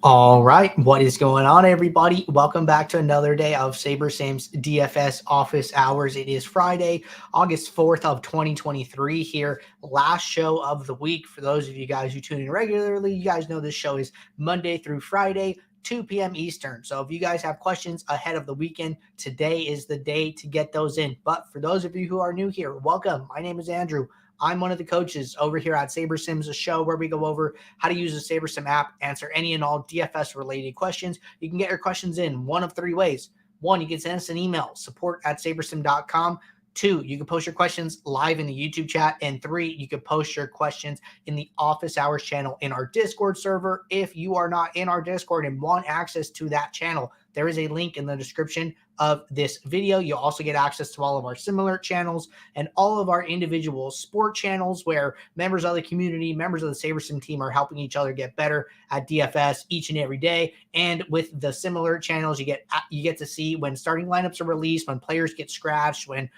All right, what is going on, everybody? Welcome back to another day of SaberSim's DFS office hours. It is Friday, August 4th of 2023 here. Last show of the week. For those of you guys who tune in regularly, you guys know this show is Monday through Friday, 2 p.m. Eastern. So if you guys have questions ahead of the weekend, today is the day to get those in. But for those of you who are new here, welcome. My name is Andrew. I'm one of the coaches over here at SaberSim's, a show where we go over how to use the SaberSim app, answer any and all DFS related questions. You can get your questions in one of three ways. One, you can send us an email, support@sabersim.com. Two, you can post your questions live in the YouTube chat. And three, you can post your questions in the office hours channel in our Discord server. If you are not in our Discord and want access to that channel, there is a link in the description of this video. You'll also get access to all of our similar channels and all of our individual sport channels where members of the community, members of the SaberSim team are helping each other get better at DFS each and every day. And with the similar channels, you get to see when starting lineups are released, when players get scratched, when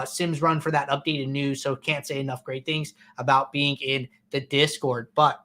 Sims run for that updated news. So can't say enough great things about being in the Discord. But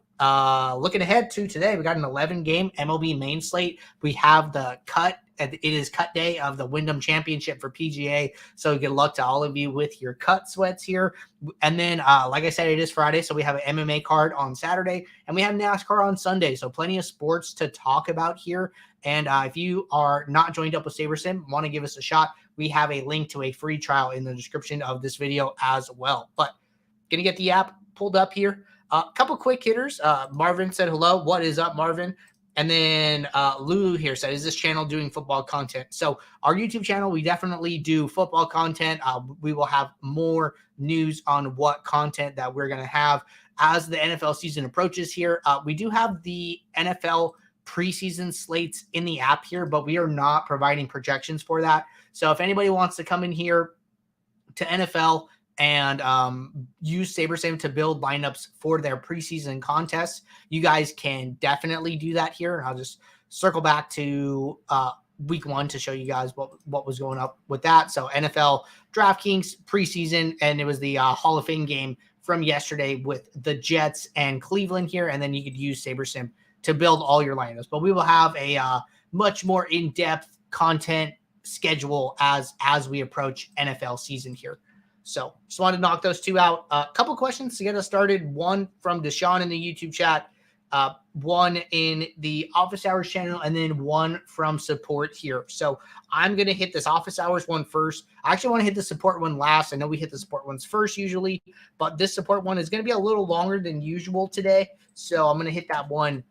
looking ahead to today, we got an 11-game MLB main slate. We have the cut. It is cut day of the Wyndham Championship for PGA. So good luck to all of you with your cut sweats here. And then, like I said, it is Friday. So we have an MMA card on Saturday and we have NASCAR on Sunday. So plenty of sports to talk about here. And if you are not joined up with SaberSim, want to give us a shot, we have a link to a free trial in the description of this video as well. But going to get the app pulled up here. A couple quick hitters. Marvin said hello. What is up, Marvin? And then Lulu here said, is this channel doing football content? So our YouTube channel, we definitely do football content. We will have more news on what content that we're going to have as the NFL season approaches here. We do have the NFL preseason slates in the app here, but we are not providing projections for that. So if anybody wants to come in here to NFL and use SaberSim to build lineups for their preseason contests, you guys can definitely do that here. And I'll just circle back to week one to show you guys what was going up with that. So NFL DraftKings preseason, and it was the Hall of Fame game from yesterday with the Jets and Cleveland here. And then you could use SaberSim to build all your lineups. But we will have a much more in-depth content schedule as we approach NFL season here. So just wanted to knock those two out. A couple questions to get us started. One from Deshaun in the YouTube chat, one in the office hours channel, and then one from support here. So I'm going to hit this office hours one first. I actually want to hit the support one last. I know we hit the support ones first usually, but this support one is going to be a little longer than usual today. So I'm going to hit that one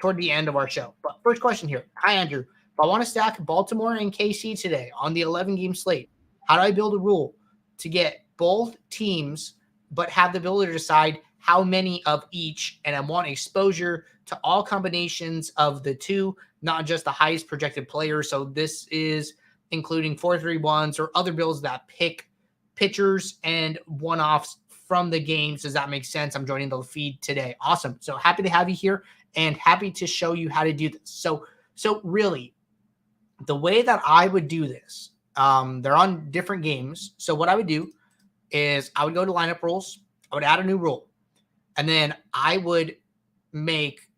toward the end of our show. But first question here. Hi, Andrew. If I want to stack Baltimore and KC today on the 11-game slate, how do I build a rule to get both teams, but have the ability to decide how many of each, and I want exposure to all combinations of the two, not just the highest projected players. So this is including 4-3-1s or other builds that pick pitchers and one-offs from the games. Does that make sense? I'm joining the feed today. Awesome. So happy to have you here and happy to show you how to do this. So really, the way that I would do this, they're on different games. So what I would do is I would go to lineup rules. I would add a new rule. And then I would make,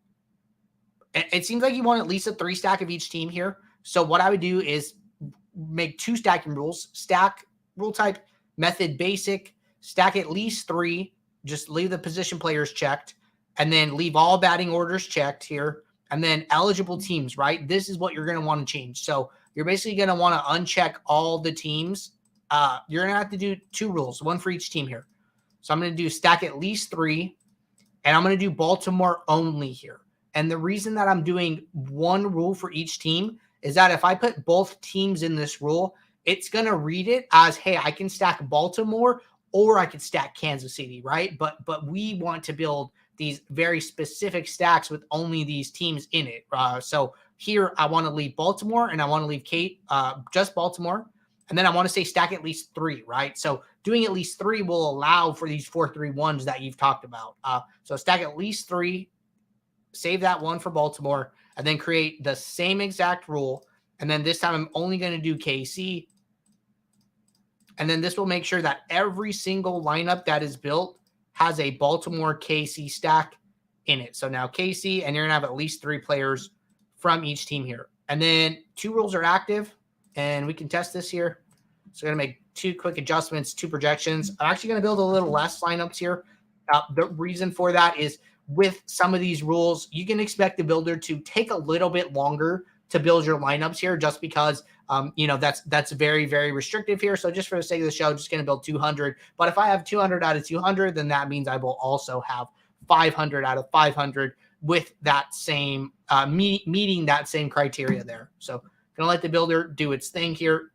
it seems like you want at least a 3 stack of each team here. So what I would do is make 2 stacking rules, stack rule type, method basic, stack at least 3, just leave the position players checked, and then leave all batting orders checked here. And then eligible teams, right? This is what you're going to want to change. So you're basically going to want to uncheck all the teams. You're going to have to do 2 rules, 1 for each team here. So I'm going to do stack at least 3, and I'm going to do Baltimore only here. And the reason that I'm doing 1 rule for each team is that if I put both teams in this rule, it's going to read it as, hey, I can stack Baltimore or I could stack Kansas City, right? But we want to build these very specific stacks with only these teams in it. So here I want to leave Baltimore and I want to leave just Baltimore. And then I want to say stack at least 3, right? So doing at least 3 will allow for these 4-3-1s that you've talked about. So stack at least 3, save that 1 for Baltimore, and then create the same exact rule. And then this time I'm only going to do KC. And then this will make sure that every single lineup that is built has a Baltimore KC stack in it. So now Casey, and you're going to have at least 3 players from each team here. And then 2 rules are active, and we can test this here. So we're going to make 2 quick adjustments, 2 projections. I'm actually going to build a little less lineups here. The reason for that is with some of these rules, you can expect the builder to take a little bit longer to build your lineups here just because, that's very, very restrictive here. So just for the sake of the show, I'm just going to build 200. But if I have 200 out of 200, then that means I will also have 500 out of 500 with that same meeting that same criteria there. So going to let the builder do its thing here.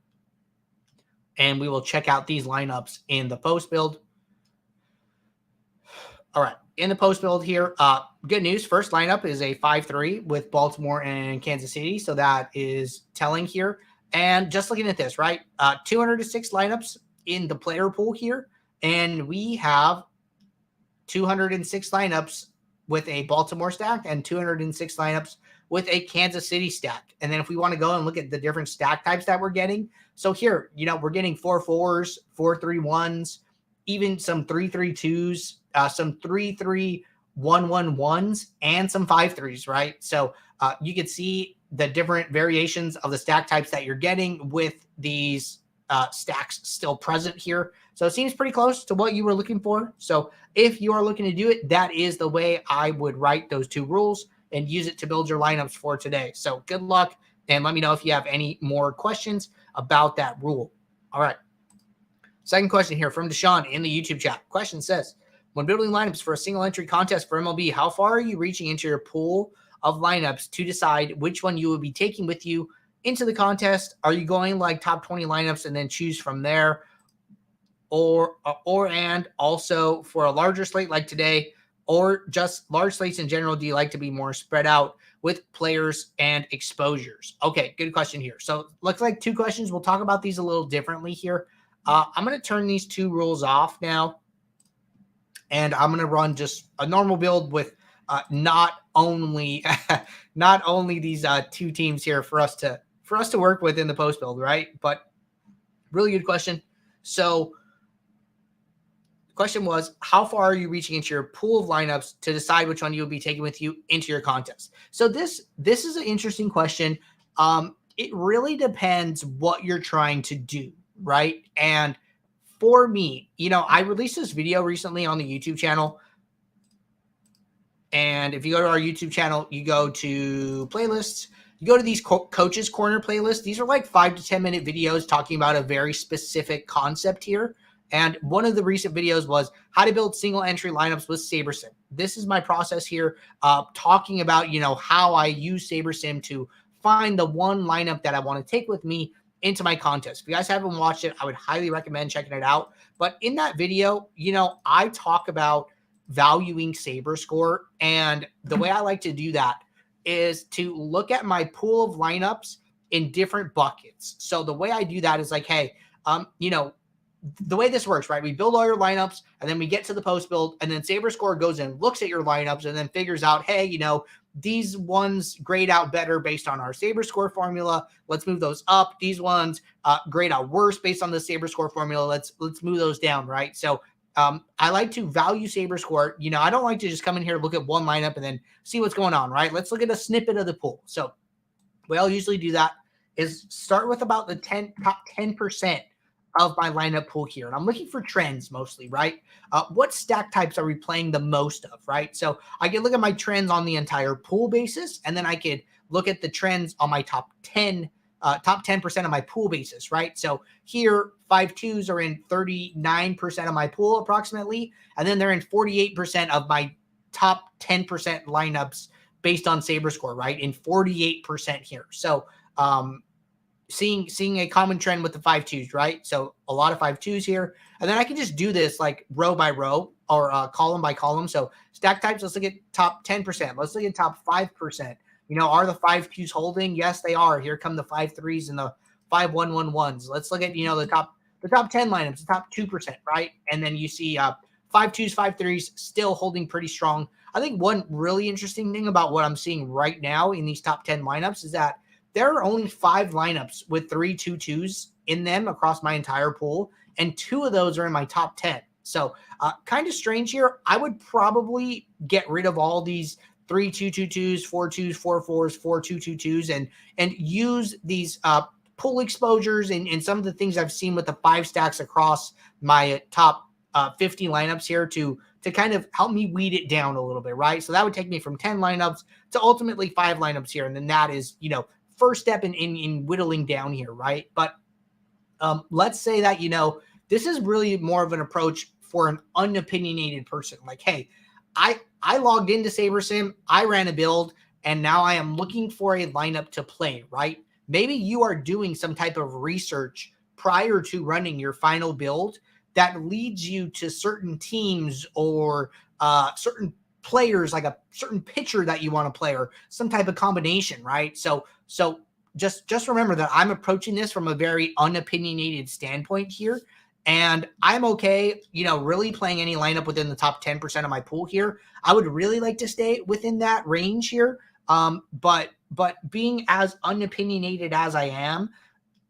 And we will check out these lineups in the post build. All right. In the post build here, good news. First lineup is a 5-3 with Baltimore and Kansas City. So that is telling here. And just looking at this, right? 206 lineups in the player pool here. And we have 206 lineups with a Baltimore stack and 206 lineups with a Kansas City stack. And then if we want to go and look at the different stack types that we're getting. So here, we're getting 4-4s, 4-3-1s, even some 3-3-2s, some 3-3-1-1-1s, and some 5-3s, right? So you can see the different variations of the stack types that you're getting with these stacks still present here. So it seems pretty close to what you were looking for. So if you are looking to do it, that is the way I would write those 2 rules and use it to build your lineups for today. So good luck, and let me know if you have any more questions about that rule. All right. Second question here from Deshaun in the YouTube chat. Question says, when building lineups for a single entry contest for MLB, how far are you reaching into your pool of lineups to decide which one you will be taking with you into the contest? Are you going like top 20 lineups and then choose from there? Or also for a larger slate like today, or just large slates in general, do you like to be more spread out with players and exposures? Okay, good question here. So looks like 2 questions. We'll talk about these a little differently here. I'm going to turn these 2 rules off now, and I'm going to run just a normal build with not only these 2 teams here for us to work with in the post build, right? But really good question. So question was, how far are you reaching into your pool of lineups to decide which one you will be taking with you into your contest? So this is an interesting question. It really depends what you're trying to do, right? And for me, I released this video recently on the YouTube channel. And if you go to our YouTube channel, you go to playlists, you go to these Coaches Corner playlists. These are like 5 to 10 minute videos talking about a very specific concept here. And one of the recent videos was how to build single entry lineups with SaberSim. This is my process here, talking about, how I use SaberSim to find the one lineup that I want to take with me into my contest. If you guys haven't watched it, I would highly recommend checking it out. But in that video, I talk about valuing Saber score. And the way I like to do that is to look at my pool of lineups in different buckets. So the way I do that is like, hey, the way this works, right? We build all your lineups and then we get to the post build, and then SaberScore goes and looks at your lineups and then figures out, hey, these ones grade out better based on our SaberScore formula. Let's move those up. These ones grade out worse based on the SaberScore formula. Let's move those down, right? So I like to value SaberScore. I don't like to just come in here, look at one lineup and then see what's going on, right? Let's look at a snippet of the pool. So the way I'll usually do that is start with about the top 10% of my lineup pool here. And I'm looking for trends mostly, right? What stack types are we playing the most of, right? So I can look at my trends on the entire pool basis, and then I could look at the trends on my top 10% of my pool basis, right? So here, 5-2s are in 39% of my pool approximately, and then they're in 48% of my top 10% lineups based on SaberScore, right? In 48% here. So, seeing a common trend with the 5-2s, right? So a lot of 5-2s here. And then I can just do this like row by row or column by column. So stack types, let's look at top 10%. Let's look at top 5%. Are the 5-2s holding? Yes, they are. Here come the 5-3s and the 5-1-1-1s. Let's look at, the top 10 lineups, the top 2%, right? And then you see 5-2s, 5-3s still holding pretty strong. I think one really interesting thing about what I'm seeing right now in these top 10 lineups is that there are only 5 lineups with 3 2-2s in them across my entire pool, and 2 of those are in my top 10. So kind of strange here. I would probably get rid of all these 3-2-2-2s, 4-2s, 4-4s, 4-2-2-2s, and use these pull exposures and some of the things I've seen with the 5 stacks across my top 50 lineups here to kind of help me weed it down a little bit, right? So that would take me from 10 lineups to ultimately 5 lineups here. And then that is, first step in whittling down here, right? But let's say that, this is really more of an approach for an unopinionated person. Like, hey, I logged into SaberSim, I ran a build, and now I am looking for a lineup to play, right? Maybe you are doing some type of research prior to running your final build that leads you to certain teams or certain players, like a certain pitcher that you want to play or some type of combination, right? So just remember that I'm approaching this from a very unopinionated standpoint here. And I'm okay, really playing any lineup within the top 10% of my pool here. I would really like to stay within that range here. But being as unopinionated as I am,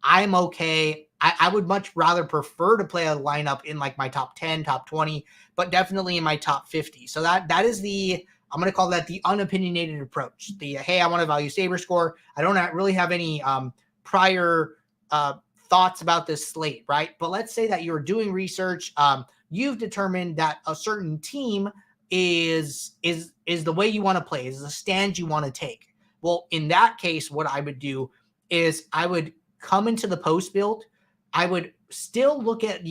I'm okay. I would much rather prefer to play a lineup in like my top 10, top 20, but definitely in my top 50. So that is I'm going to call that the unopinionated approach. Hey, I want to value saber score. I don't really have any prior thoughts about this slate, right? But let's say that you're doing research. You've determined that a certain team is the way you want to play, is the stand you want to take. Well, in that case, what I would do is I would come into the post build. I would still look at,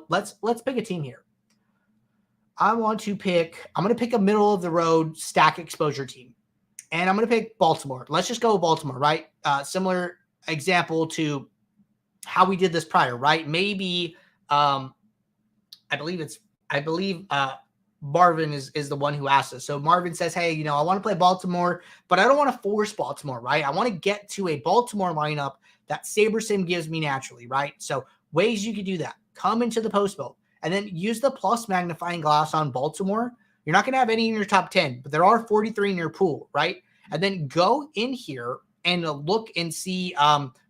let's pick a team here. I'm going to pick a middle of the road stack exposure team. And I'm going to pick Baltimore. Let's just go with Baltimore, right? Similar example to how we did this prior, right? Maybe I believe Marvin is the one who asked us. So Marvin says, hey, I want to play Baltimore, but I don't want to force Baltimore, right? I want to get to a Baltimore lineup that SaberSim gives me naturally, right? So ways you could do that. Come into the post build and then use the plus magnifying glass on Baltimore. You're not going to have any in your top 10, but there are 43 in your pool, right? And then go in here and look and see,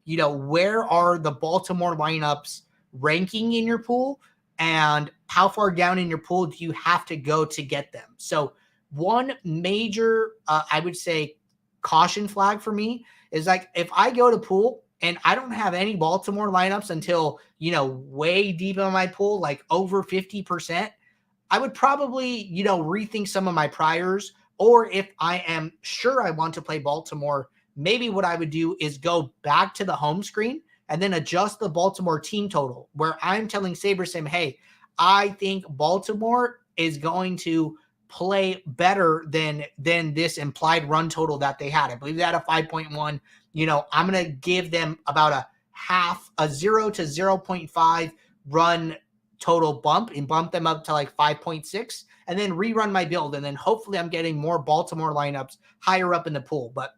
where are the Baltimore lineups ranking in your pool and how far down in your pool do you have to go to get them? So one major, I would say, caution flag for me is like if I go to pool and I don't have any Baltimore lineups until, way deep in my pool, like over 50%, I would probably, rethink some of my priors. Or if I am sure I want to play Baltimore, maybe what I would do is go back to the home screen and then adjust the Baltimore team total, where I'm telling SaberSim, hey, I think Baltimore is going to play better than this implied run total that they had. I believe they had a 5.1. I'm going to give them about a 0 to 0.5 run total bump and bump them up to like 5.6 and then rerun my build. And then hopefully I'm getting more Baltimore lineups higher up in the pool. But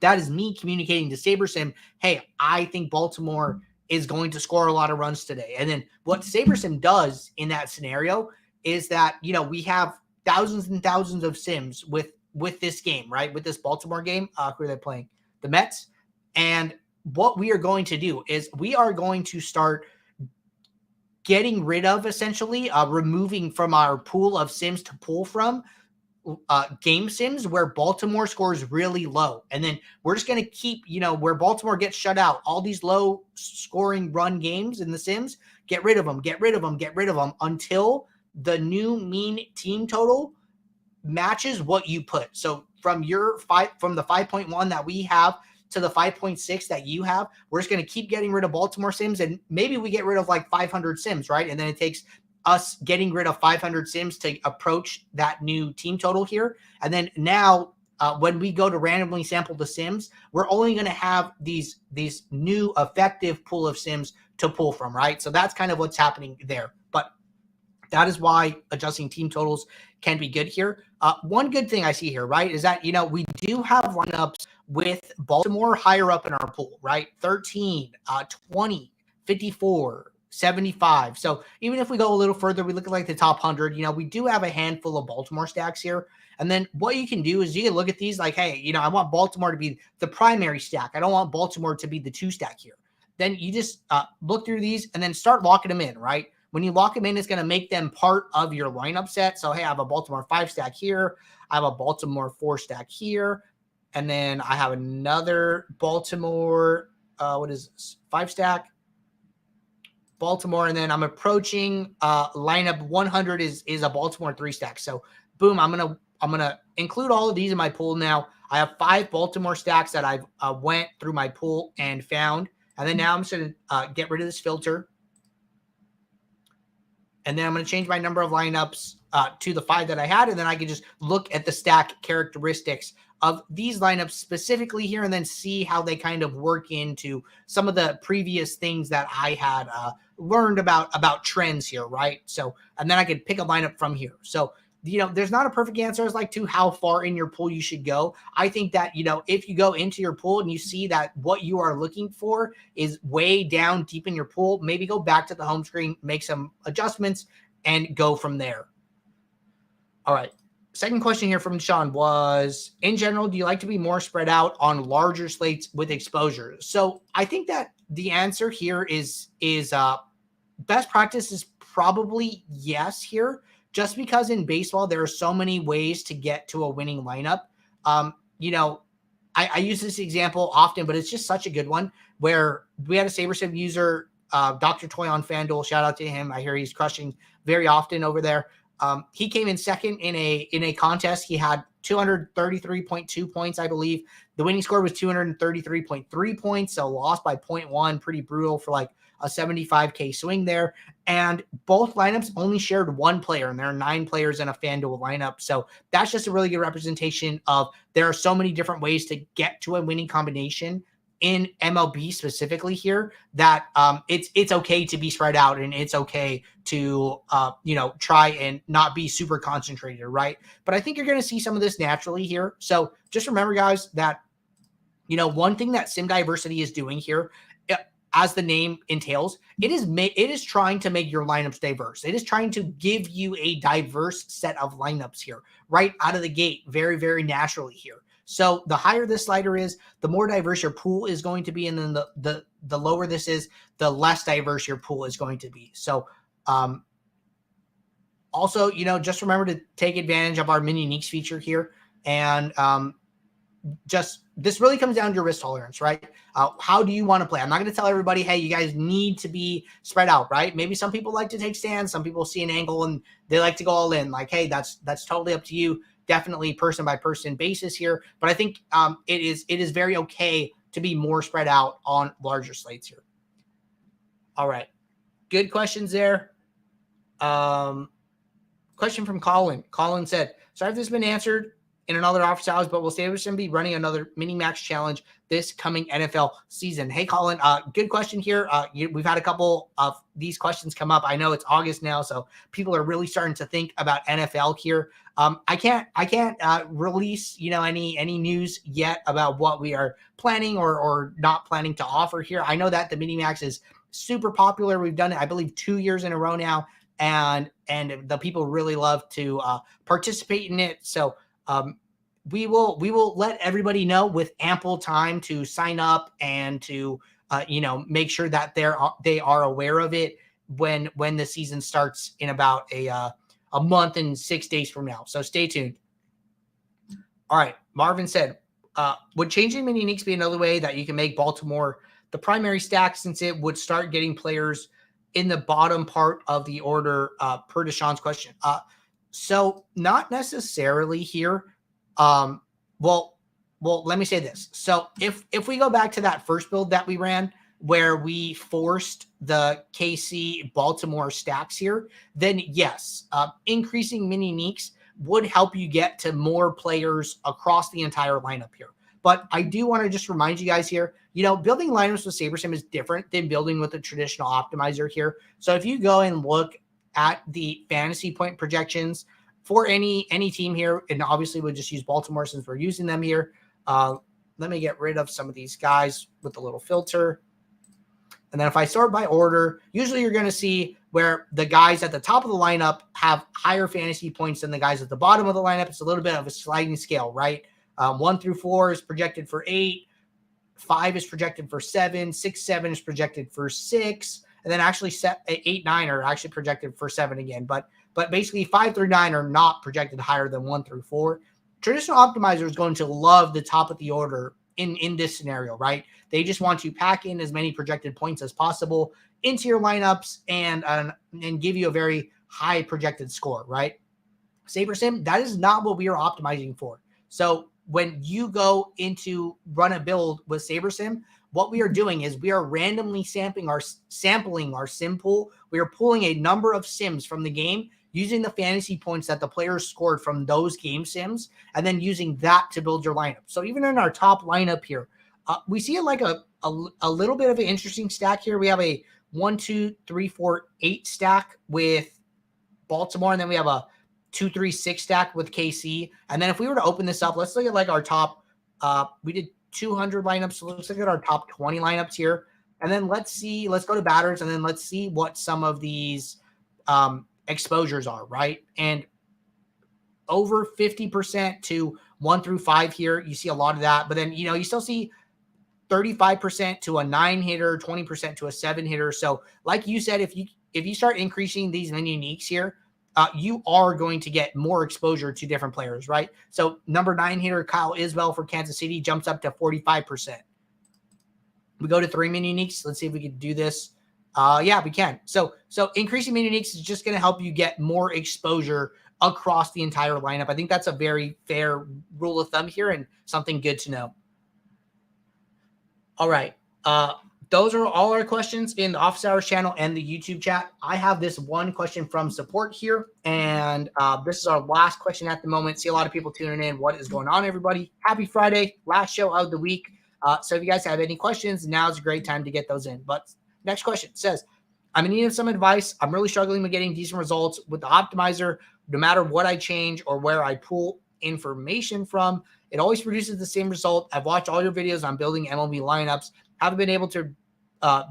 that is me communicating to SaberSim, hey, I think Baltimore is going to score a lot of runs today. And then what SaberSim does in that scenario is that, we have thousands and thousands of sims with this game, right? With this Baltimore game. Who are they playing? The Mets. And what we are going to do is we are going to start getting rid of, essentially, removing from our pool of sims to pull from game sims where Baltimore scores really low. And then we're just going to keep, where Baltimore gets shut out, all these low scoring run games in the sims, get rid of them until the new mean team total matches what you put. So from the 5.1 that we have to the 5.6 that you have, we're just going to keep getting rid of Baltimore sims. And maybe we get rid of like 500 sims, right? And then it takes us getting rid of 500 sims to approach that new team total here. And then now when we go to randomly sample the sims, we're only going to have these new effective pool of sims to pull from, right? So that's kind of what's happening there. But that is why adjusting team totals can be good here. One good thing I see here, right, is that, we do have lineups with Baltimore higher up in our pool, right? 13, 20, 54, 75. So even if we go a little further, we look at like the top 100, we do have a handful of Baltimore stacks here. And then what you can do is you can look at these like, hey, I want Baltimore to be the primary stack. I don't want Baltimore to be the 2 stack here. Then you just look through these and then start locking them in, right? when you lock them in, it's going to make them part of your lineup set. So, hey, I have a Baltimore 5 stack here. I have a Baltimore 4 stack here. And then I have another Baltimore, 5 stack? Baltimore. And then I'm approaching lineup 100 is a Baltimore 3 stack. So, boom, I'm gonna include all of these in my pool now. I have 5 Baltimore stacks that I've went through my pool and found. And then now I'm just going to get rid of this filter. And then I'm going to change my number of lineups to the 5 that I had. And then I can just look at the stack characteristics of these lineups specifically here and then see how they kind of work into some of the previous things that I had learned about trends here, right? So, and then I could pick a lineup from here. So, there's not a perfect answer as like to how far in your pool you should go. I think that, if you go into your pool and you see that what you are looking for is way down deep in your pool, maybe go back to the home screen, make some adjustments, and go from there. All right. Second question here from Sean was, in general, do you like to be more spread out on larger slates with exposure? So I think that the answer here is best practice is probably yes here. Just because in baseball, there are so many ways to get to a winning lineup. I use this example often, but it's just such a good one where we had a SaberSim user, Dr. Toy on FanDuel. Shout out to him. I hear he's crushing very often over there. He came in second in a contest. He had 233.2 points, I believe. The winning score was 233.3 points, so lost by 0.1. Pretty brutal for like a 75K swing there. And both lineups only shared one player, and there are 9 players in a FanDuel lineup. So that's just a really good representation of there are so many different ways to get to a winning combination in MLB specifically here that it's okay to be spread out, and it's okay to try and not be super concentrated, right? But I think you're going to see some of this naturally here. So just remember, guys, that one thing that Sim Diversity is doing here, as the name entails, it is trying to make your lineups diverse. It is trying to give you a diverse set of lineups here right out of the gate, very, very naturally here. So the higher this slider is, the more diverse your pool is going to be. And then the lower this is, the less diverse your pool is going to be. So also, just remember to take advantage of our mini uniques feature here. And this really comes down to your risk tolerance, right? How do you want to play? I'm not going to tell everybody, hey, you guys need to be spread out, right? Maybe some people like to take stands. Some people see an angle and they like to go all in. Like, hey, that's totally up to you. Definitely person by person basis here. But I think it is very okay to be more spread out on larger slates here. All right. Good questions there. Question from Colin. Colin said, sorry if this has been answered in another office hours, but will SaberSim be running another mini max challenge this coming NFL season? Hey, Colin, good question here. We've had a couple of these questions come up. I know it's August now, so people are really starting to think about NFL here. I can't release, any news yet about what we are planning or not planning to offer here. I know that the mini max is super popular. We've done it, I believe, 2 years in a row now, and the people really love to participate in it. So, we will let everybody know with ample time to sign up and to make sure that they are aware of it when the season starts in about a month and 6 days from now. So stay tuned. All right, Marvin said, would changing mini uniques be another way that you can make Baltimore the primary stack, since it would start getting players in the bottom part of the order, per Deshaun's question? So not necessarily here. Well, let me say this. So if we go back to that first build that we ran where we forced the KC Baltimore stacks here, then yes, increasing mini uniques would help you get to more players across the entire lineup here. But I do want to just remind you guys here, building lineups with SaberSim is different than building with a traditional optimizer here. So if you go and look at the fantasy point projections for any team here, and obviously we'll just use Baltimore since we're using them here. Let me get rid of some of these guys with the little filter. And then if I sort by order, usually you're going to see where the guys at the top of the lineup have higher fantasy points than the guys at the bottom of the lineup. It's a little bit of a sliding scale, right? 1 through 4 is projected for 8. 5 is projected for 7. 6, 7 is projected for 6. and then actually set 8, 9 are actually projected for 7 again. But basically 5 through 9 are not projected higher than 1 through 4. Traditional optimizer is going to love the top of the order in this scenario, right? They just want to pack in as many projected points as possible into your lineups and give you a very high projected score, right? SaberSim, that is not what we are optimizing for. So when you go into run a build with SaberSim, what we are doing is we are randomly sampling our sim pool. We are pulling a number of sims from the game using the fantasy points that the players scored from those game sims, and then using that to build your lineup. So even in our top lineup here, we see it like a little bit of an interesting stack here. We have a 1, 2, 3, 4, 8 stack with Baltimore, and then we have a 2, 3, 6 stack with KC. And then if we were to open this up, let's look at like our top, we did 200 lineups. So let's look at our top 20 lineups here. And then let's go to batters, and then let's see what some of these exposures are, right? And over 50% to 1 through 5 here, you see a lot of that. But then, you still see 35% to a 9 hitter, 20% to a 7 hitter. So like you said, if you start increasing these min uniques here, you are going to get more exposure to different players, right? So number 9 hitter Kyle Isbell for Kansas City jumps up to 45%. We go to 3 min uniques. Let's see if we can do this. Yeah, we can. So increasing min uniques is just going to help you get more exposure across the entire lineup. I think that's a very fair rule of thumb here and something good to know. All right. Those are all our questions in the Office Hours channel and the YouTube chat. I have this one question from support here, and this is our last question at the moment. See a lot of people tuning in. What is going on, everybody? Happy Friday, last show of the week. So if you guys have any questions, now's a great time to get those in. But next question says, I'm in need of some advice. I'm really struggling with getting decent results with the optimizer. No matter what I change or where I pull information from, it always produces the same result. I've watched all your videos on building MLB lineups. Haven't been able to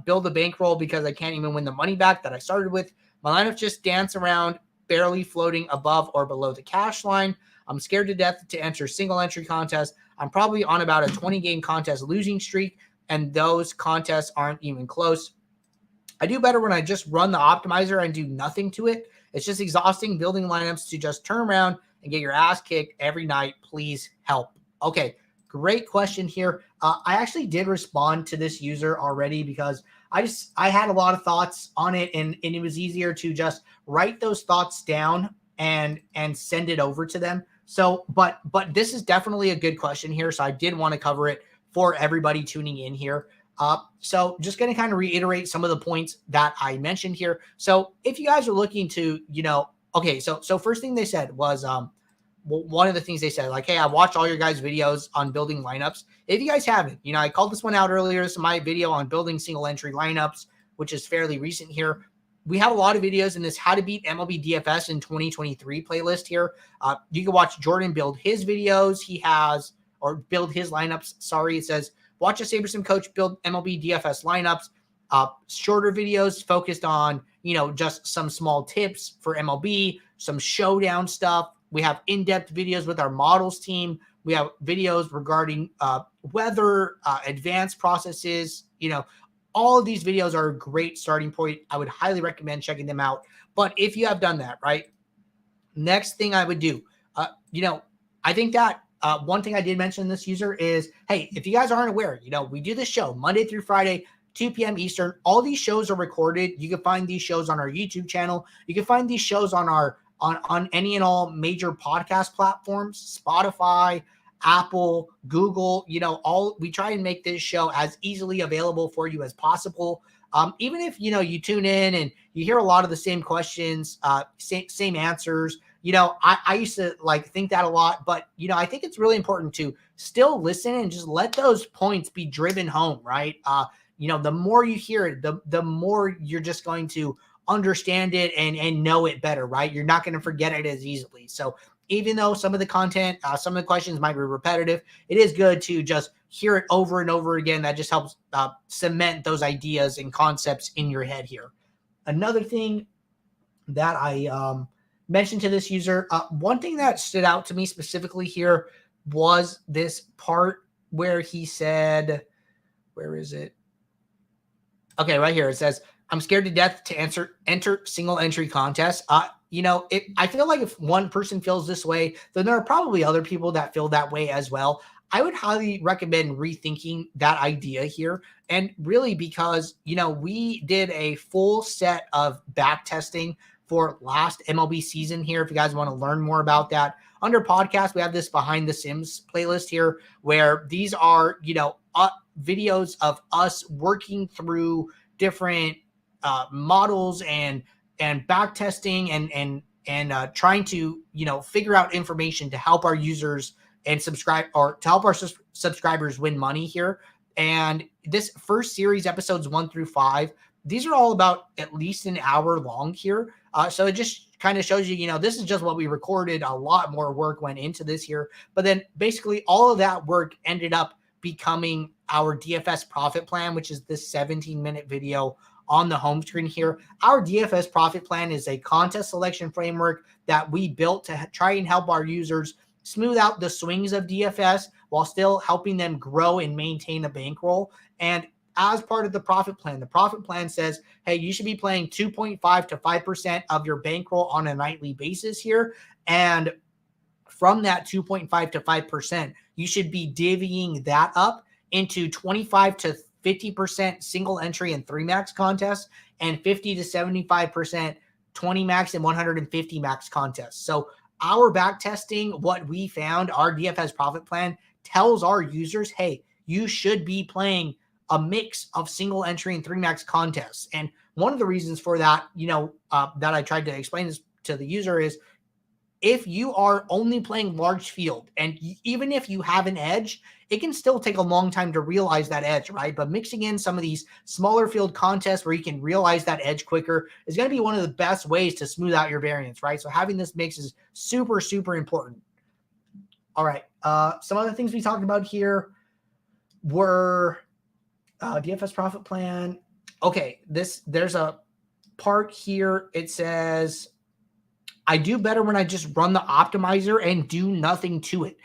build a bankroll because I can't even win the money back that I started with. My lineups just dance around, barely floating above or below the cash line. I'm scared to death to enter single entry contests. I'm probably on about a 20-game contest losing streak, and those contests aren't even close. I do better when I just run the optimizer and do nothing to it. It's just exhausting building lineups to just turn around and get your ass kicked every night. Please help. Okay, great question here. I actually did respond to this user already because I had a lot of thoughts on it, and it was easier to just write those thoughts down and send it over to them. So, but this is definitely a good question here. So I did want to cover it for everybody tuning in here. So just going to kind of reiterate some of the points that I mentioned here. So if you guys are looking to, okay, so first thing they said was, one of the things they said, like, hey, I watched all your guys' videos on building lineups. If you guys haven't, I called this one out earlier. This is my video on building single entry lineups, which is fairly recent here. We have a lot of videos in this How to Beat MLB DFS in 2023 playlist here. You can watch Jordan build his videos. Or build his lineups. Sorry, it says, watch a SaberSim coach build MLB DFS lineups. Shorter videos focused on, just some small tips for MLB, some showdown stuff. We have in-depth videos with our models team. We have videos regarding weather, advanced processes. All of these videos are a great starting point. I would highly recommend checking them out. But if you have done that, right, next thing I would do, I think that one thing I did mention in this user is, hey, if you guys aren't aware, we do this show Monday through Friday, 2 p.m. Eastern. All these shows are recorded. You can find these shows on our YouTube channel. You can find these shows on our on any and all major podcast platforms, Spotify, Apple, Google, we try and make this show as easily available for you as possible. Even if, you tune in and you hear a lot of the same questions, same answers, I used to think that a lot, but, I think it's really important to still listen and just let those points be driven home, right? The more you hear it, the more you're just going to understand it and know it better, right? You're not going to forget it as easily. So even though some of the content, some of the questions might be repetitive, it is good to just hear it over and over again. That just helps cement those ideas and concepts in your head here. Another thing that I mentioned to this user, one thing that stood out to me specifically here was this part where he said, where is it? Okay, right here. It says, I'm scared to death to enter single entry contests. I feel like if one person feels this way, then there are probably other people that feel that way as well. I would highly recommend rethinking that idea here. And really because, we did a full set of back testing for last MLB season here. If you guys want to learn more about that, under podcast, we have this behind the Sims playlist here where these are, videos of us working through different models and back testing and trying to figure out information to help our users and subscribe, or to help our subscribers win money here. And this first series, episodes 1 through 5, these are all about at least an hour long here. So it just kind of shows you, this is just what we recorded. A lot more work went into this here, but then basically all of that work ended up becoming our DFS profit plan, which is this 17-minute video on the home screen here. Our DFS profit plan is a contest selection framework that we built to try and help our users smooth out the swings of DFS while still helping them grow and maintain a bankroll. And as part of the profit plan says, hey, you should be playing 2.5 to 5% of your bankroll on a nightly basis here. And from that 2.5 to 5%, you should be divvying that up into 25 to 50% single entry and 3 max contests and 50 to 75% 20 max and 150 max contests. So our back testing, what we found, our DFS profit plan tells our users, hey, you should be playing a mix of single entry and 3 max contests. And one of the reasons for that, that I tried to explain this to the user is if you are only playing large field, and even if you have an edge, it can still take a long time to realize that edge, right? But mixing in some of these smaller field contests where you can realize that edge quicker is going to be one of the best ways to smooth out your variance, right? So having this mix is super, super important. All right. Some other things we talked about here were DFS profit plan. Okay. There's a part here. It says, I do better when I just run the optimizer and do nothing to it.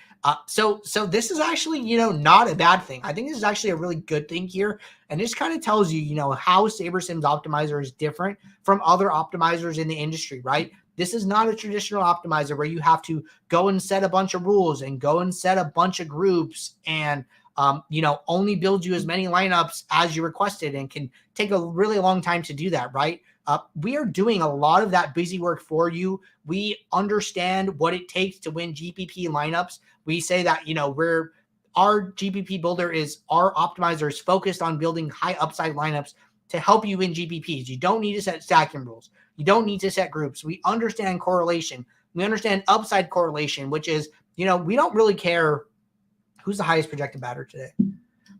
So this is actually, not a bad thing. I think this is actually a really good thing here. And this kind of tells you, how SaberSim's optimizer is different from other optimizers in the industry, right? This is not a traditional optimizer where you have to go and set a bunch of rules and go and set a bunch of groups and, only build you as many lineups as you requested and can take a really long time to do that, right? We are doing a lot of that busy work for you. We understand what it takes to win GPP lineups. We say that, our GPP builder our optimizer is focused on building high upside lineups to help you win GPPs. You don't need to set stacking rules. You don't need to set groups. We understand correlation. We understand upside correlation, which is, we don't really care who's the highest projected batter today.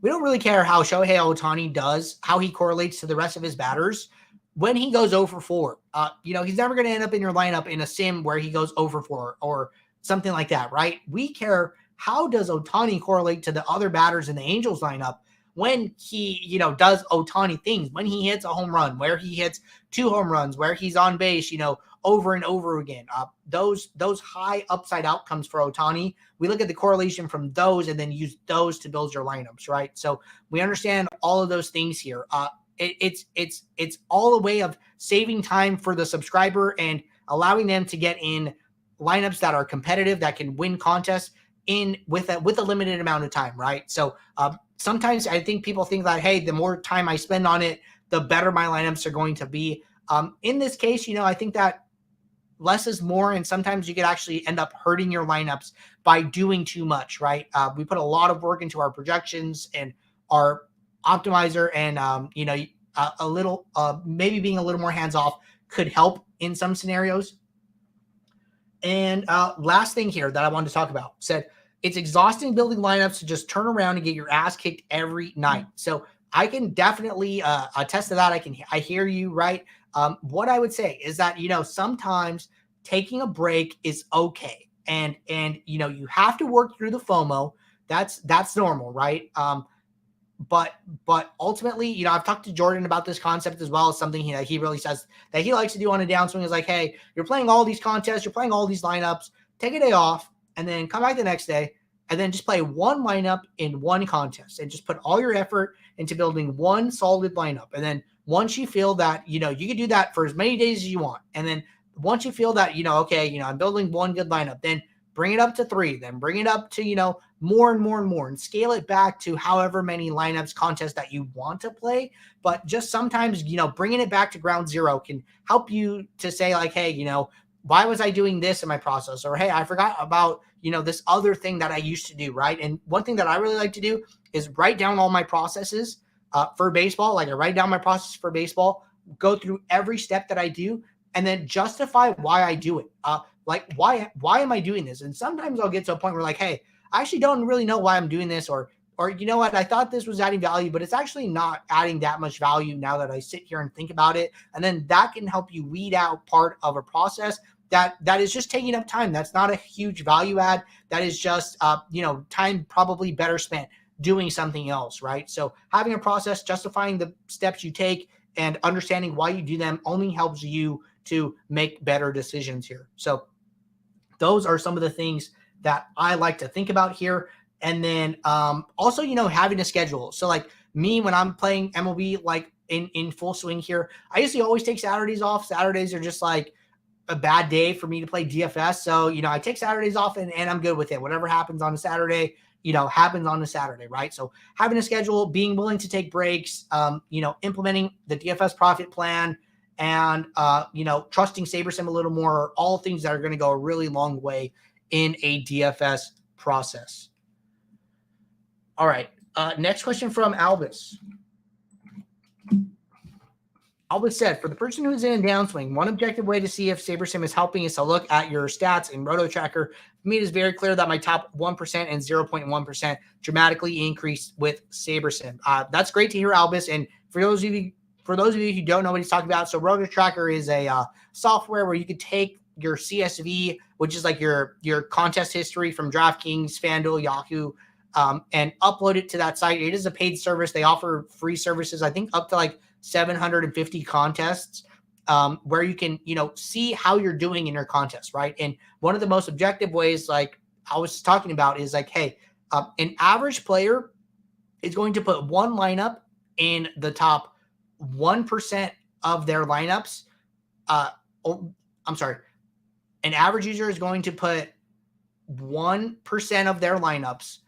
We don't really care how Shohei Ohtani does, how he correlates to the rest of his batters. When he goes 0 for 4, he's never going to end up in your lineup in a sim where he goes 0 for 4 or something like that, right? We care, how does Ohtani correlate to the other batters in the Angels lineup when he, does Ohtani things, when he hits a home run, where he hits 2 home runs, where he's on base, over and over again. Those high upside outcomes for Ohtani, we look at the correlation from those and then use those to build your lineups, right? So we understand all of those things here. It's all a way of saving time for the subscriber and allowing them to get in lineups that are competitive, that can win contests with a limited amount of time, right? So sometimes I think people think that, hey, the more time I spend on it, the better my lineups are going to be. In this case, I think that less is more, and sometimes you could actually end up hurting your lineups by doing too much, right? We put a lot of work into our projections and our optimizer, and a little maybe being a little more hands-off could help in some scenarios. And last thing here that I wanted to talk about, said it's exhausting building lineups to just turn around and get your ass kicked every night. So I can definitely attest to that. I hear you, right? What I would say is that, sometimes taking a break is okay. And you have to work through the FOMO. That's normal, right? But ultimately, I've talked to Jordan about this concept as well as something he really says that he likes to do on a downswing is like, hey, you're playing all these contests, you're playing all these lineups, take a day off and then come back the next day and then just play one lineup in one contest and just put all your effort into building one solid lineup. And then once you feel that, you can do that for as many days as you want. And then once you feel that, okay, I'm building one good lineup, then bring it up to 3, then bring it up to, more and more and more, and scale it back to however many lineups, contests that you want to play. But just sometimes, bringing it back to ground zero can help you to say like, hey, why was I doing this in my process? Or, hey, I forgot about, this other thing that I used to do, right? And one thing that I really like to do is write down all my processes for baseball. Like I write down my process for baseball, go through every step that I do, and then justify why I do it. Like why am I doing this? And sometimes I'll get to a point where like, hey, I actually don't really know why I'm doing this, or you know what, I thought this was adding value, but it's actually not adding that much value now that I sit here and think about it. And then that can help you weed out part of a process that is just taking up time. That's not a huge value add. That is just time probably better spent doing something else, right? So having a process, justifying the steps you take, and understanding why you do them only helps you to make better decisions here. So those are some of the things that I like to think about here. And then also, having a schedule. So like me, when I'm playing MLB, like in full swing here, I usually always take Saturdays off. Saturdays are just like a bad day for me to play DFS. So, I take Saturdays off and I'm good with it. Whatever happens on a Saturday, happens on a Saturday, right? So having a schedule, being willing to take breaks, implementing the DFS profit plan, and, trusting SaberSim a little more, are all things that are going to go a really long way in a DFS process. All right. Next question from Albus. Albus said, for the person who's in a downswing, one objective way to see if SaberSim is helping is to look at your stats in Roto Tracker. For me, it is very clear that my top 1% and 0.1% dramatically increased with SaberSim. That's great to hear, Albus. And for those of you who don't know what he's talking about, so Roto Tracker is a software where you could take your CSV, which is like your contest history from DraftKings, FanDuel, Yahoo, and upload it to that site. It is a paid service. They offer free services, I think up to like 750 contests, where you can, see how you're doing in your contest, right? And one of the most objective ways, like I was talking about, is like, hey, an average player is going to put one lineup in the top 1% of their lineups. An average user is going to put 1% of their lineups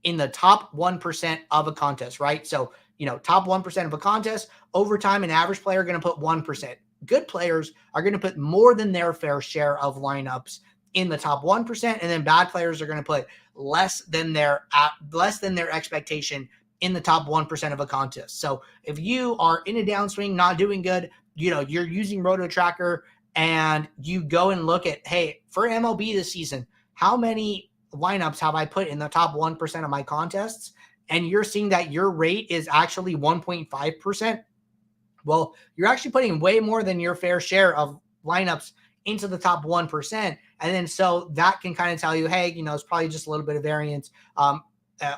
in the top 1% of a contest, right? So, top 1% of a contest, over time, an average player are going to put 1%. Good players are going to put more than their fair share of lineups in the top 1%, and then bad players are going to put less than their expectation in the top 1% of a contest. So if you are in a downswing, not doing good, you're using Roto Tracker, and you go and look at, hey, for MLB this season, how many lineups have I put in the top 1% of my contests? And you're seeing that your rate is actually 1.5%. Well, you're actually putting way more than your fair share of lineups into the top 1%. And then so that can kind of tell you, hey, it's probably just a little bit of variance, a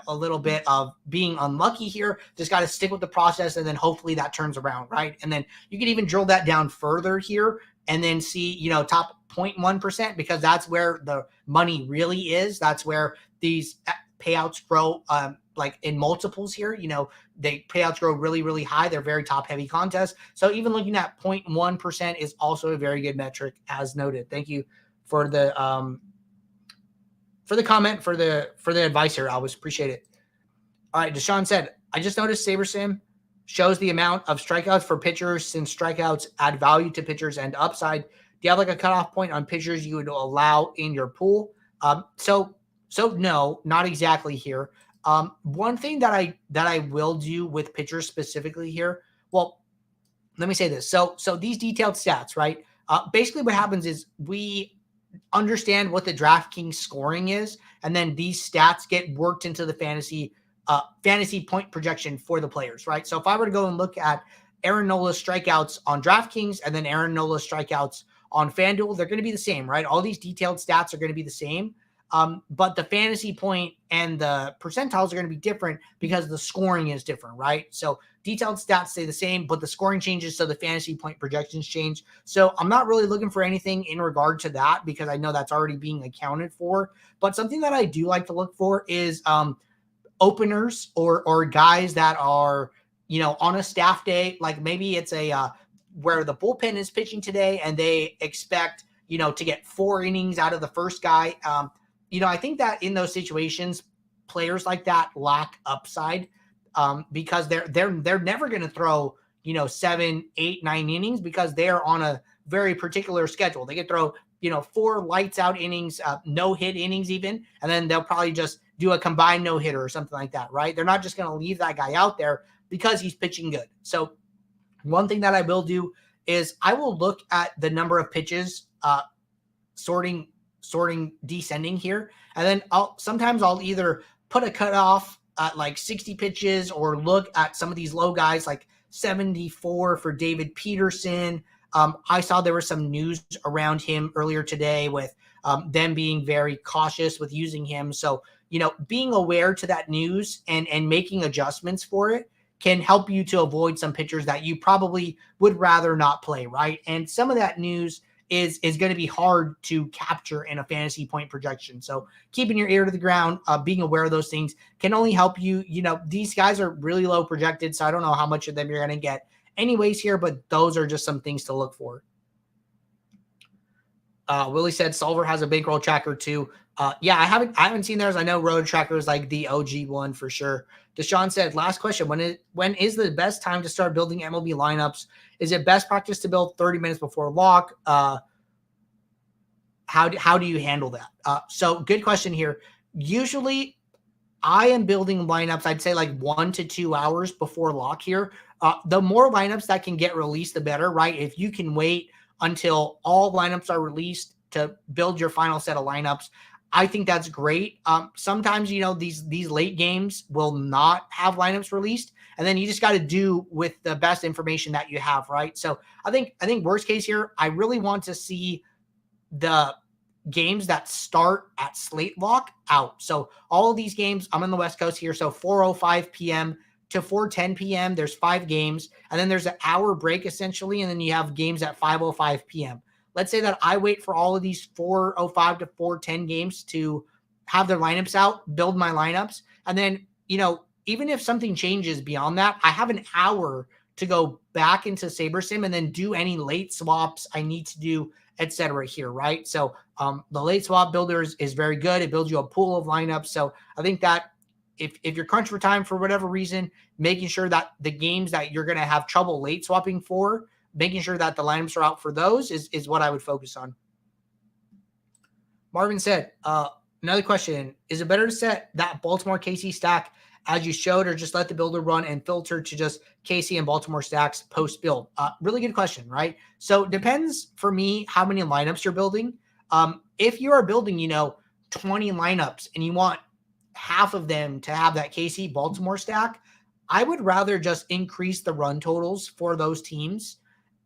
little bit of being unlucky here. Just got to stick with the process, and then hopefully that turns around, right? And then you can even drill that down further here and then see, top 0.1%, because that's where the money really is. That's where these payouts grow, like in multiples here. The payouts grow really, really high. They're very top heavy contests. So even looking at 0.1% is also a very good metric, as noted. Thank you for the comment, for the advice here. I always appreciate it. All right. Deshaun said, I just noticed SaberSim shows the amount of strikeouts for pitchers, since strikeouts add value to pitchers and upside. Do you have like a cutoff point on pitchers you would allow in your pool? So no, not exactly here. One thing that I will do with pitchers specifically here, well, let me say this. So these detailed stats, right? Basically what happens is we understand what the DraftKings scoring is, and then these stats get worked into the fantasy point projection for the players, right? So if I were to go and look at Aaron Nola's strikeouts on DraftKings and then Aaron Nola's strikeouts on FanDuel, they're going to be the same, right? All these detailed stats are going to be the same. But the fantasy point and the percentiles are going to be different because the scoring is different, right? So detailed stats stay the same, but the scoring changes, so the fantasy point projections change. So I'm not really looking for anything in regard to that, because I know that's already being accounted for. But something that I do like to look for is openers or guys that are on a staff day, like maybe it's where the bullpen is pitching today and they expect, to get 4 innings out of the first guy. I think that in those situations, players like that lack upside because they're never going to throw, 7, 8, 9 innings because they're on a very particular schedule. They could throw, 4 lights out innings, no hit innings even, and then they'll probably just do a combined no hitter or something like that, right? They're not just going to leave that guy out there because he's pitching good. So one thing that I will do is I will look at the number of pitches, sorting descending here. And then sometimes I'll either put a cutoff at like 60 pitches or look at some of these low guys like 74 for David Peterson. I saw there was some news around him earlier today with them being very cautious with using him. So, being aware to that news and making adjustments for it can help you to avoid some pitchers that you probably would rather not play, right? And some of that news is going to be hard to capture in a fantasy point projection. So keeping your ear to the ground, being aware of those things can only help you. These guys are really low projected, so I don't know how much of them you're going to get anyways here, but those are just some things to look for. Willie said Solver has a bankroll tracker too. Yeah, I haven't seen theirs. I know Road Tracker is like the OG one for sure. Deshaun said, last question, when is the best time to start building MLB lineups? Is it best practice to build 30 minutes before lock? How do you handle that? So good question here. Usually I am building lineups, I'd say like 1 to 2 hours before lock here. The more lineups that can get released, the better, right? If you can wait until all lineups are released to build your final set of lineups, I think that's great. Sometimes, these late games will not have lineups released, and then you just got to do with the best information that you have, right? So I think worst case here, I really want to see the games that start at slate lock out. So all of these games, I'm on the West Coast here, so 4:05 p.m. to 4:10 p.m. There's 5 games, and then there's an hour break essentially, and then you have games at 5:05 p.m. Let's say that I wait for all of these 4:05 to 4:10 games to have their lineups out, build my lineups, and then, even if something changes beyond that, I have an hour to go back into SaberSim and then do any late swaps I need to do, etc. here, right? So the late swap builder is very good. It builds you a pool of lineups. So I think that if you're crunched for time for whatever reason, making sure that the games that you're going to have trouble late swapping for, making sure that the lineups are out for those is what I would focus on. Marvin said, another question, is it better to set that Baltimore KC stack as you showed, or just let the builder run and filter to just KC and Baltimore stacks post build? Really good question, right? So it depends for me how many lineups you're building. If you are building, 20 lineups and you want half of them to have that KC Baltimore stack, I would rather just increase the run totals for those teams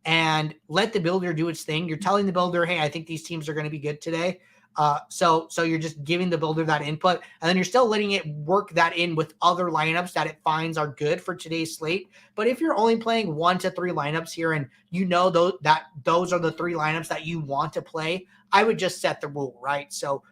and let the builder do its thing. You're telling the builder, hey, I think these teams are going to be good today. So you're just giving the builder that input, and then you're still letting it work that in with other lineups that it finds are good for today's slate. But if you're only playing 1 to 3 lineups here, and those are the 3 lineups that you want to play, I would just set the rule, right? So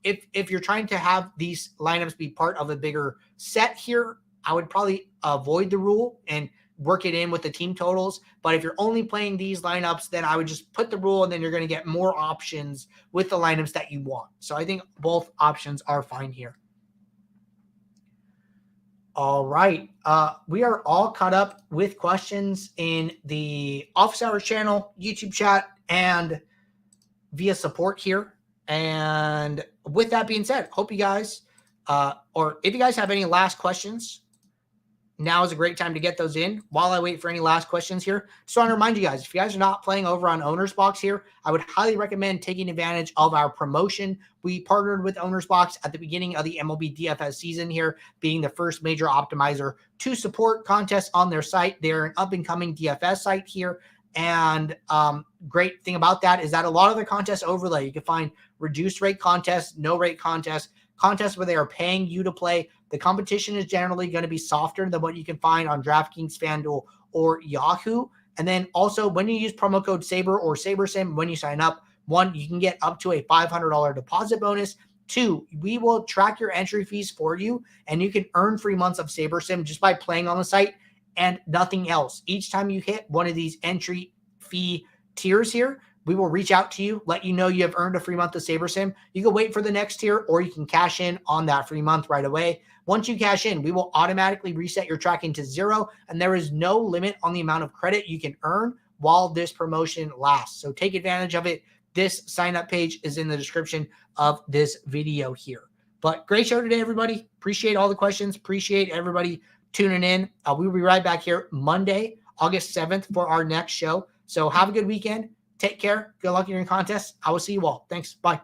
if you're trying to have these lineups be part of a bigger set here, I would probably avoid the rule and work it in with the team totals. But if you're only playing these lineups, then I would just put the rule, and then you're going to get more options with the lineups that you want. So I think both options are fine here. All right. We are all caught up with questions in the Office Hours channel, YouTube chat, and via support here. And with that being said, hope you guys, or if you guys have any last questions, now is a great time to get those in while I wait for any last questions here. Just want to remind you guys, if you guys are not playing over on Owner's Box here, I would highly recommend taking advantage of our promotion. We partnered with Owner's Box at the beginning of the MLB DFS season here, being the first major optimizer to support contests on their site. They're an up-and-coming DFS site here. And great thing about that is that a lot of the contests overlay. You can find reduced rate contests, no rate contests, contests where they are paying you to play. The competition is generally going to be softer than what you can find on DraftKings, FanDuel, or Yahoo. And then also when you use promo code SABER or SaberSim when you sign up, 1, you can get up to a $500 deposit bonus. 2, we will track your entry fees for you, and you can earn free months of SaberSim just by playing on the site and nothing else. Each time you hit one of these entry fee tiers here, we will reach out to you, let you know you have earned a free month of SaberSim. You can wait for the next tier, or you can cash in on that free month right away. Once you cash in, we will automatically reset your tracking to 0, and there is no limit on the amount of credit you can earn while this promotion lasts. So take advantage of it. This sign-up page is in the description of this video here. But great show today, everybody. Appreciate all the questions. Appreciate everybody tuning in. We will be right back here Monday, August 7th for our next show. So have a good weekend. Take care. Good luck in your contests. I will see you all. Thanks. Bye.